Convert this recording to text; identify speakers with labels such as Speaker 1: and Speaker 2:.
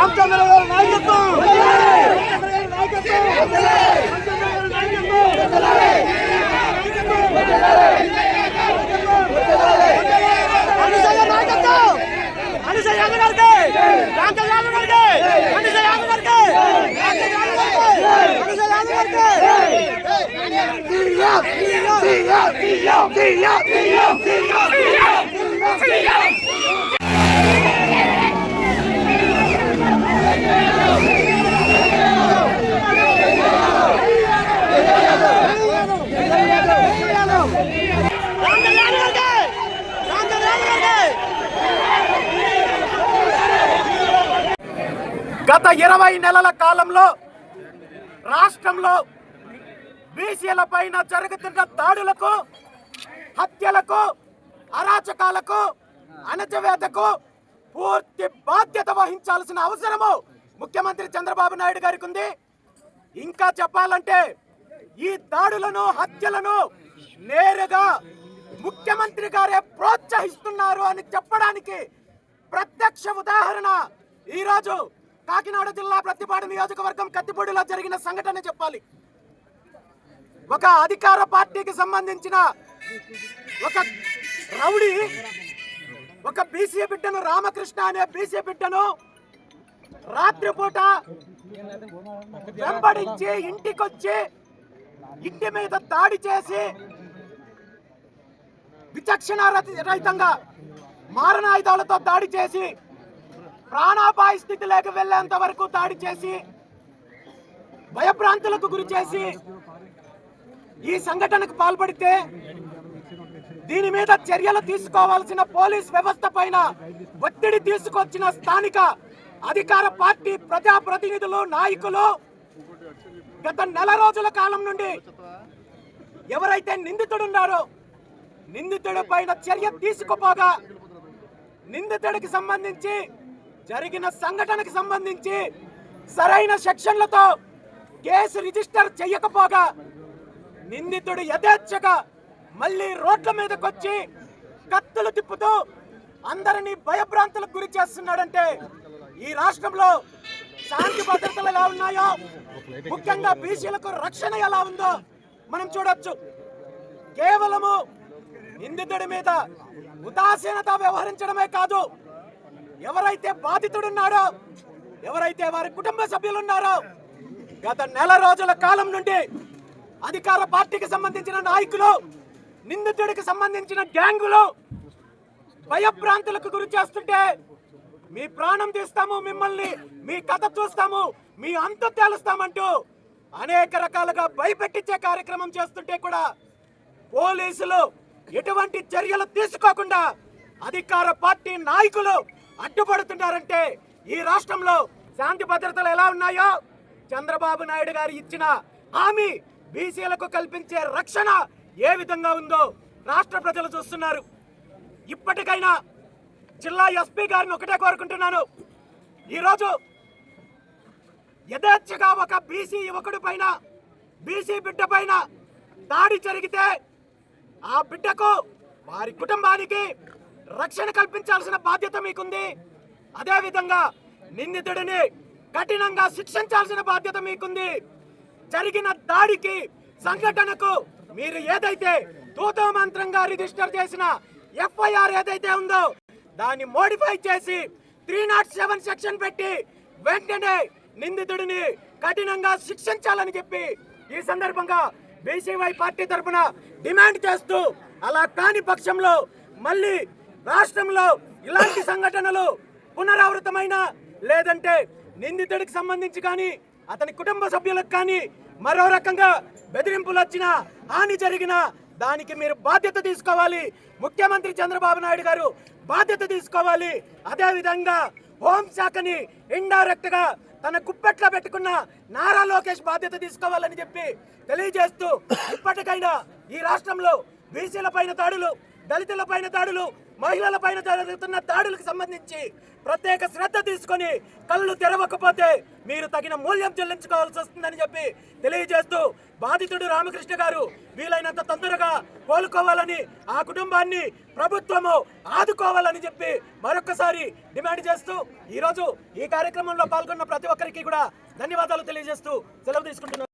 Speaker 1: రామచంద్ర గారి నాయకత్వం
Speaker 2: గత 20 నెలల కాలంలో రాష్ట్రంలో బీసీల పైన జరుగుతున్న దాడులకు, హత్యలకు, అరాచకాలకు, అణచివేతకు పూర్తి బాధ్యత వహించాల్సిన అవసరము ముఖ్యమంత్రి చంద్రబాబు నాయుడు గారికి ఉంది. ఇంకా చెప్పాలంటే ఈ దాడులను, హత్యలను నేరుగా ముఖ్యమంత్రి గారే ప్రోత్సహిస్తున్నారు అని చెప్పడానికి ప్రత్యక్ష ఉదాహరణ ఈరోజు కాకినాడ జిల్లా ప్రత్తిపాడు నియోజకవర్గం కత్తిపూడిలో జరిగిన సంఘటన చెప్పాలి. ఒక అధికార పార్టీకి సంబంధించిన ఒక రౌడీ ఒక బీసీ బిడ్డను, రామకృష్ణ అనే బీసీ బిడ్డను రాత్రిపూట వెంబడించి ఇంటికొచ్చి ఇంటి మీద దాడి చేసి విచక్షణ రహితంగా మారణాయుధాలతో దాడి చేసి ప్రాణాపాయ స్థితిలోకి వెళ్లేంత వరకు దాడి చేసి భయభ్రాంతులకు గురి చేసి ఈ సంఘటనకు పాల్పడితే దీని మీద చర్యలు తీసుకోవాల్సిన పోలీస్ వ్యవస్థ పైన ఒత్తిడి తీసుకొచ్చిన స్థానిక అధికార పార్టీ ప్రజాప్రతినిధులు, నాయకులు గత నెల రోజుల కాలం నుండి ఎవరైతే నిందితుడున్నారో నిందితుడి పైన చర్య తీసుకోపోగా నిందితుడికి సంబంధించి జరిగిన సంఘటనకు సంబంధించి సరైన సెక్షన్లతో కేసు రిజిస్టర్ చేయకపోగా నిందితుడు యథేచ్ఛగా మళ్ళీ రోడ్ల మీదకొచ్చి కత్తులు తిప్పుతూ అందరినీ భయభ్రాంతులకు గురి చేస్తున్నాడంటే ఈ రాష్ట్రంలో శాంతి భద్రతలు ఎలా ఉన్నాయో, ముఖ్యంగా బీసీలకు రక్షణ ఎలా ఉందో మనం చూడొచ్చు. కేవలము నిందితుడి మీద ఉదాసీనత వ్యవహరించడమే కాదు, ఎవరైతే బాధితుడున్నారో, ఎవరైతే వారి కుటుంబ సభ్యులున్నారో గత నెల రోజుల కాలం నుండి అధికార పార్టీకి సంబంధించిన నాయకులు, నిందితుడికి సంబంధించిన గ్యాంగులు భయభ్రాంతులకు గురి చేస్తుంటే మీ ప్రాణం తీస్తాము, మిమ్మల్ని మీ కథ చూస్తాము, మీ అంతు తేలుస్తామంటూ అనేక రకాలుగా భయపెట్టించే కార్యక్రమం చేస్తుంటే కూడా పోలీసులు ఎటువంటి చర్యలు తీసుకోకుండా అధికార పార్టీ నాయకులు అడ్డుపడుతున్నారంటే ఈ రాష్ట్రంలో శాంతి భద్రతలు ఎలా ఉన్నాయో, చంద్రబాబు నాయుడు గారు ఇచ్చిన హామీ బీసీలకు కల్పించే రక్షణ ఏ విధంగా ఉందో రాష్ట్ర ప్రజలు చూస్తున్నారు. ఇప్పటికైనా జిల్లా ఎస్పీ గారిని ఒకటే కోరుకుంటున్నాను, ఈరోజు యథేచ్ఛగా ఒక బీసీ యువకుడి పైన, బీసీ బిడ్డ పైన దాడి జరిగితే ఆ బిడ్డకు, వారి కుటుంబానికి రక్షణ కల్పించాల్సిన బాధ్యత మీకుంది. అదేవిధంగా నిందితుడిని కఠినంగా శిక్షించాల్సిన బాధ్యత మీకుంది. జరిగిన దాడికి, సంఘటనకు మీరు ఏదైతే తూతూ మంత్రంగా రిజిస్టర్ చేసిన ఎఫ్ఐఆర్ ఏదైతే ఉందో దాన్ని మోడిఫై చేసి 307 సెక్షన్ పెట్టి వెంటనే నిందితుడిని కఠినంగా శిక్షించాలని చెప్పి ఈ సందర్భంగా బీసీవై పార్టీ తరఫున డిమాండ్ చేస్తూ, అలా కాని పక్షంలో మళ్ళీ రాష్ట్రంలో ఇలాంటి సంఘటనలు పునరావృతమైన, లేదంటే నిందితుడికి సంబంధించి కానీ అతని కుటుంబ సభ్యులకు కానీ మరో రకంగా బెదిరింపులు వచ్చినా, హాని జరిగినా దానికి మీరు బాధ్యత తీసుకోవాలి. ముఖ్యమంత్రి చంద్రబాబు నాయుడు గారు బాధ్యత తీసుకోవాలి. అదేవిధంగా హోంశాఖని ఇండైరెక్ట్ గా తన కుప్పెట్లో పెట్టుకున్న నారా లోకేష్ బాధ్యత తీసుకోవాలని చెప్పి తెలియజేస్తూ, ఇప్పటికైనా ఈ రాష్ట్రంలో బీసీల పైన దాడులు, దళితుల పైన దాడులు, మహిళల పైన జరుగుతున్న దాడులకు సంబంధించి ప్రత్యేక శ్రద్ధ తీసుకొని కళ్ళు తెరవకపోతే మీరు తగిన మూల్యం చెల్లించుకోవాల్సి వస్తుందని చెప్పి తెలియజేస్తూ బాధితుడు రామకృష్ణ గారు వీలైనంత తొందరగా కోలుకోవాలని, ఆ కుటుంబాన్ని ప్రభుత్వము ఆదుకోవాలని చెప్పి మరొకసారి డిమాండ్ చేస్తూ ఈరోజు ఈ కార్యక్రమంలో పాల్గొన్న ప్రతి ఒక్కరికి కూడా ధన్యవాదాలు తెలియజేస్తూ సెలవు తీసుకుంటున్నాను.